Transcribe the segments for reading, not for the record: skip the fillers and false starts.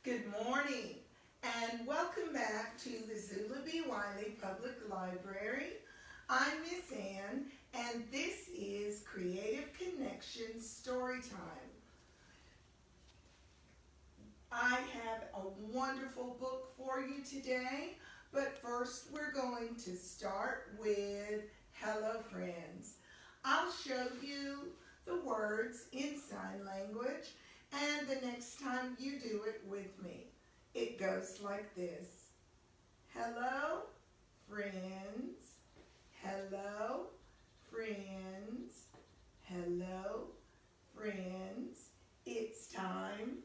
Good morning and welcome back to the Zula B. Wiley Public Library. I'm Miss Ann and this is Creative Connections Storytime. I have a wonderful book for you today, but first we're going to start with Hello Friends. I'll show you the words in sign language, and the next time you do it with me, it goes like this. Hello, friends. Hello, friends. Hello, friends. It's time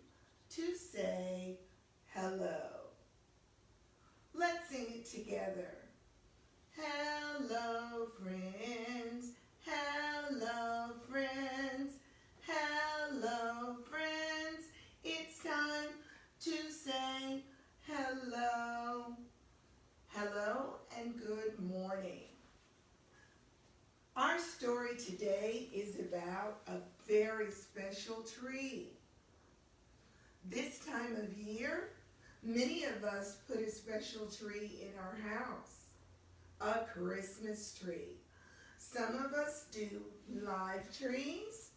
to say hello. Let's sing it together. Hello, friends. Hello, friends. Hello, friends. It's time to say hello. Hello and good morning. Our story today is about a very special tree. This time of year, many of us put a special tree in our house, a Christmas tree. Some of us do live trees,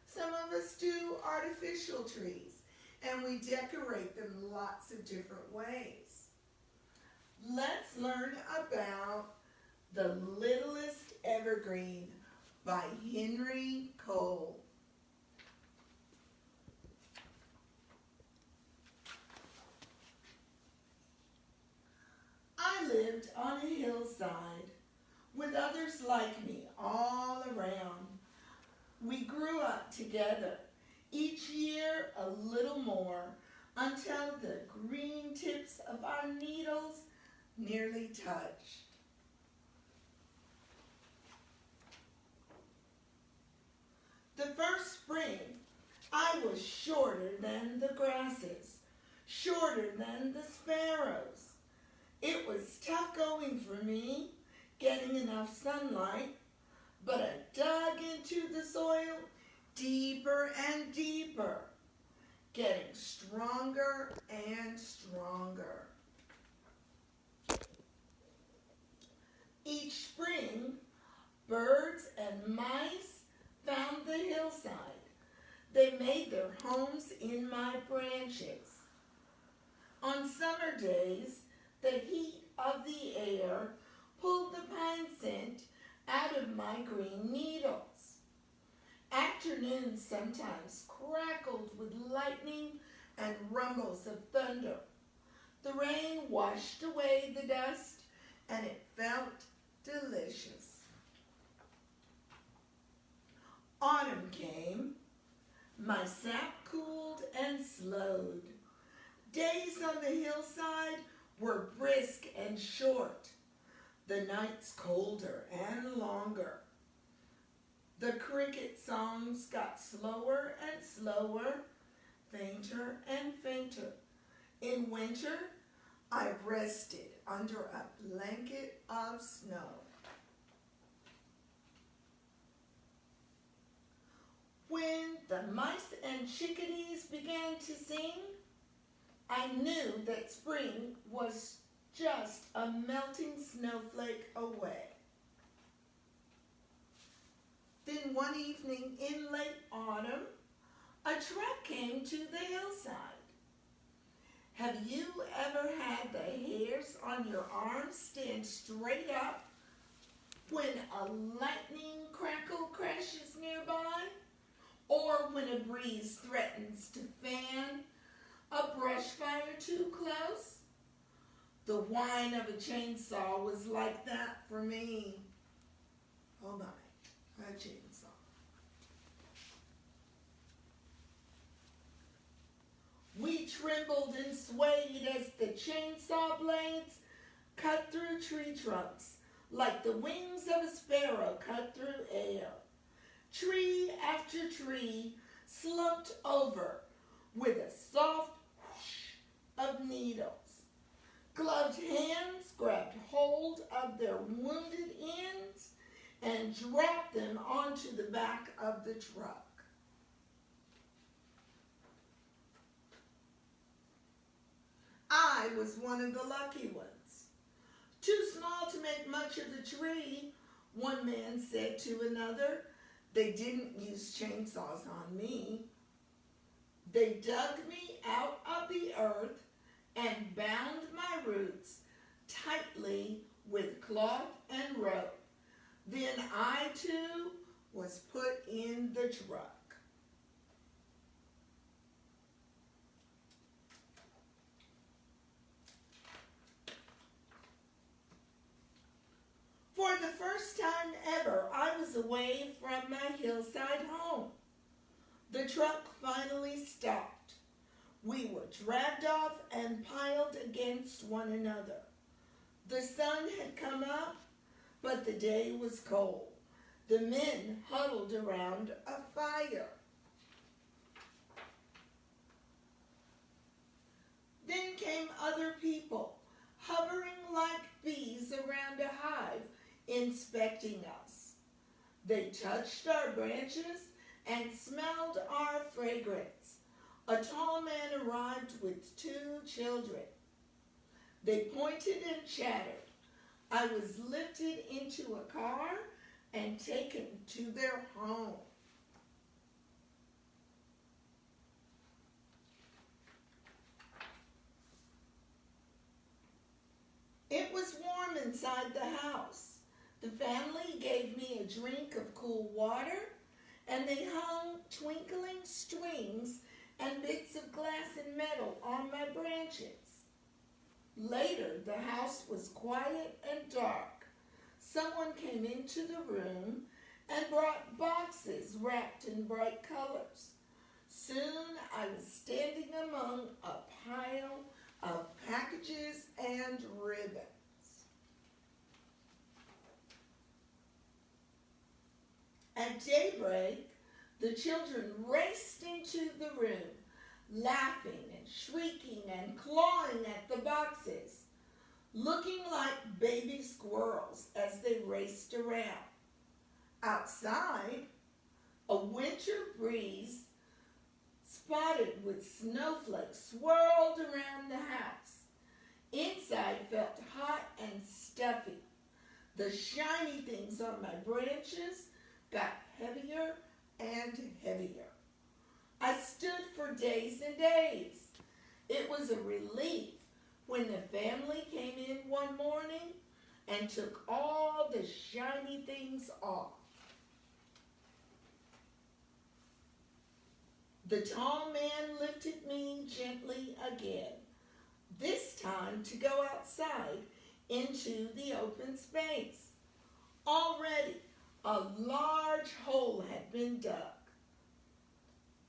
some of us do artificial trees, and we decorate them lots of different ways. Let's learn about The Littlest Evergreen by Henry Cole. I lived on a hillside with others like me all around. We grew up together, each year a little more, until the green tips of our needles nearly touched. The first spring, I was shorter than the grasses, shorter than the sparrows. It was tough going for me, getting enough sunlight, but I dug into the soil deeper and deeper, getting stronger and stronger. Each spring, birds and mice found the hillside. They made their homes in my branches. On summer days, the heat of the air pulled the pine scent out of my green needles. Afternoons sometimes crackled with lightning and rumbles of thunder. The rain washed away the dust, and it felt delicious. Autumn came. My sap cooled and slowed. Days on the hillside were brisk and short, the nights colder and longer. The cricket songs got slower and slower, fainter and fainter. In winter, I rested under a blanket of snow. When the mice and chickadees began to sing, I knew that spring was just a melting snowflake away. Then one evening in late autumn, a truck came to the hillside. Have you ever had the hairs on your arms stand straight up when a lightning crackle crashes nearby? Or when a breeze threatens to fan a brush fire too close? The whine of a chainsaw was like that for me. Hold on, a chainsaw. We trembled and swayed as the chainsaw blades cut through tree trunks like the wings of a sparrow cut through air. Tree after tree slumped over with a soft whoosh of needles. Gloved hands grabbed hold of their wounded ends and dropped them onto the back of the truck. I was one of the lucky ones. Too small to make much of the tree, one man said to another. They didn't use chainsaws on me. They dug me out of the earth and bound my roots tightly with cloth and rope. Then I too was put in the truck. For the first time ever, I was away from my hillside home. The truck finally stopped. We were dragged off and piled against one another. The sun had come up, but the day was cold. The men huddled around a fire. Then came other people, hovering like bees around a hive, inspecting us. They touched our branches and smelled our fragrance. A tall man arrived with 2 children. They pointed and chattered. I was lifted into a car and taken to their home. It was warm inside the house. The family gave me a drink of cool water, and they hung twinkling strings and bits of glass and metal on my branches. Later, the house was quiet and dark. Someone came into the room and brought boxes wrapped in bright colors. Soon I was standing among a pile of packages and ribbons. At daybreak, the children raced into the room, laughing and shrieking and clawing at the boxes, looking like baby squirrels as they raced around. Outside, a winter breeze spotted with snowflakes swirled around the house. Inside felt hot and stuffy. The shiny things on my branches got heavier and heavier. I stood for days and days. It was a relief when the family came in one morning and took all the shiny things off. The tall man lifted me gently again, this time to go outside into the open space. Already, a large hole had been dug.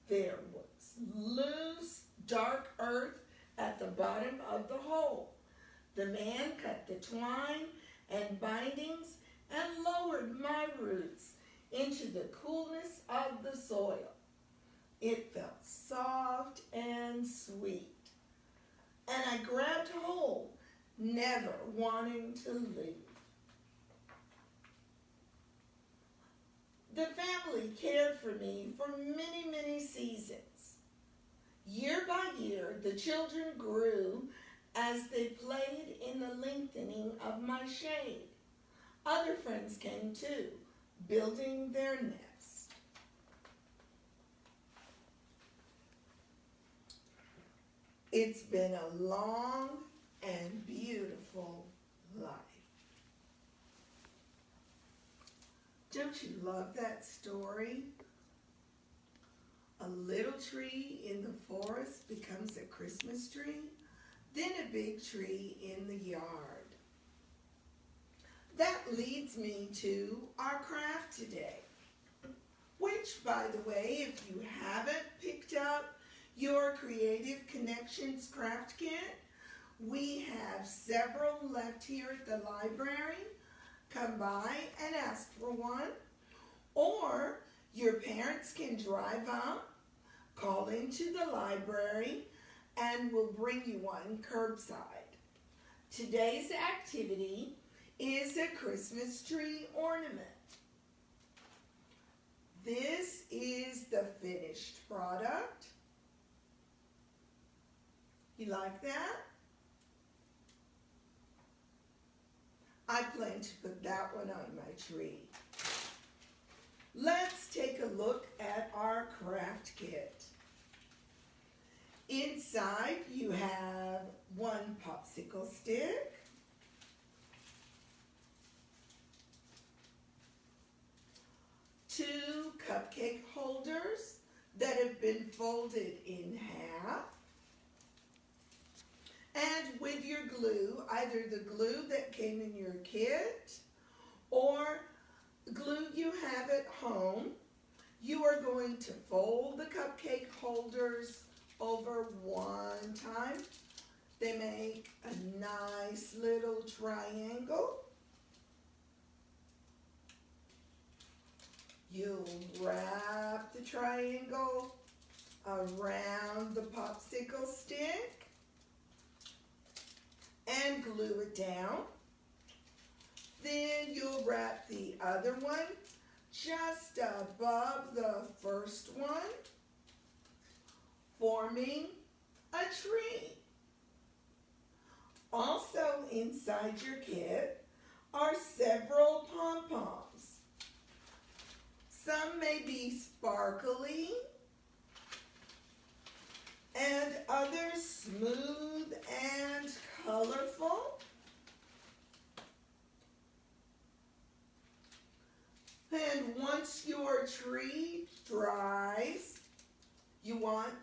There was loose, dark earth at the bottom of the hole. The man cut the twine and bindings and lowered my roots into the coolness of the soil. It felt soft and sweet, and I grabbed hold, never wanting to leave. The family cared for me for many, many seasons. Year by year, the children grew as they played in the lengthening of my shade. Other friends came too, building their nest. It's been a long and beautiful life. Don't you love that story? A little tree in the forest becomes a Christmas tree, then a big tree in the yard. That leads me to our craft today, which, by the way, if you haven't picked up your Creative Connections craft kit, we have several left here at the library. Come by and ask for one, or your parents can drive up, call into the library, and we'll bring you one curbside. Today's activity is a Christmas tree ornament. This is the finished product. You like that? I plan to put that one on my tree. Let's take a look at our craft kit. Inside you have one popsicle stick, two cupcake holders that have been folded in half, and with your glue, either the glue that came in your kit or glue you have at home, you are going to fold the cupcake holders over one time. They make a nice little triangle. You'll wrap the triangle around the popsicle stick and glue it down. Then you'll wrap the other one just above the first one, forming a tree. Also inside your kit are several pom-poms. Some may be sparkly and others smooth and colorful. And once your tree dries, you want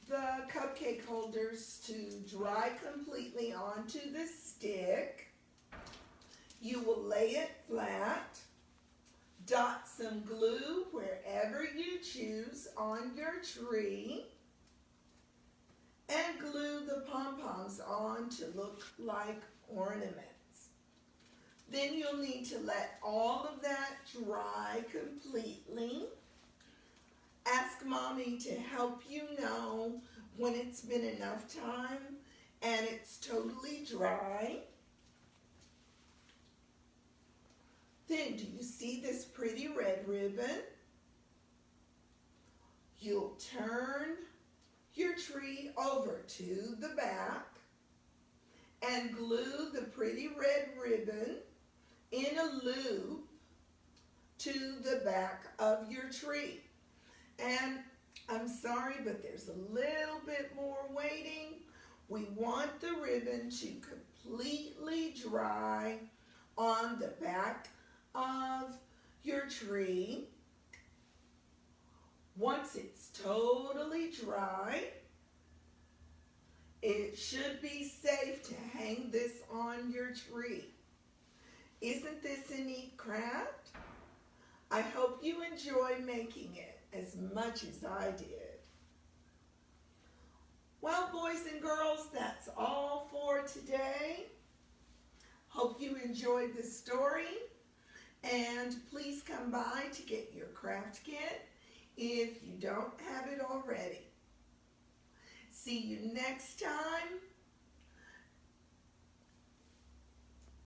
the cupcake holders to dry completely onto the stick. You will lay it flat, dot some glue wherever you choose on your tree, and glue the pom-poms on to look like ornaments. Then you'll need to let all of that dry completely. Ask Mommy to help you know when it's been enough time and it's totally dry. Then do you see this pretty red ribbon? You'll turn your tree over to the back and glue the pretty red ribbon in a loop to the back of your tree. And I'm sorry, but there's a little bit more waiting. We want the ribbon to completely dry on the back of your tree. Once it's totally dry, it should be safe to hang this on your tree. Isn't this a neat craft? I hope you enjoy making it as much as I did. Well, boys and girls, that's all for today. Hope you enjoyed the story, and please come by to get your craft kit if you don't have it already. See you next time.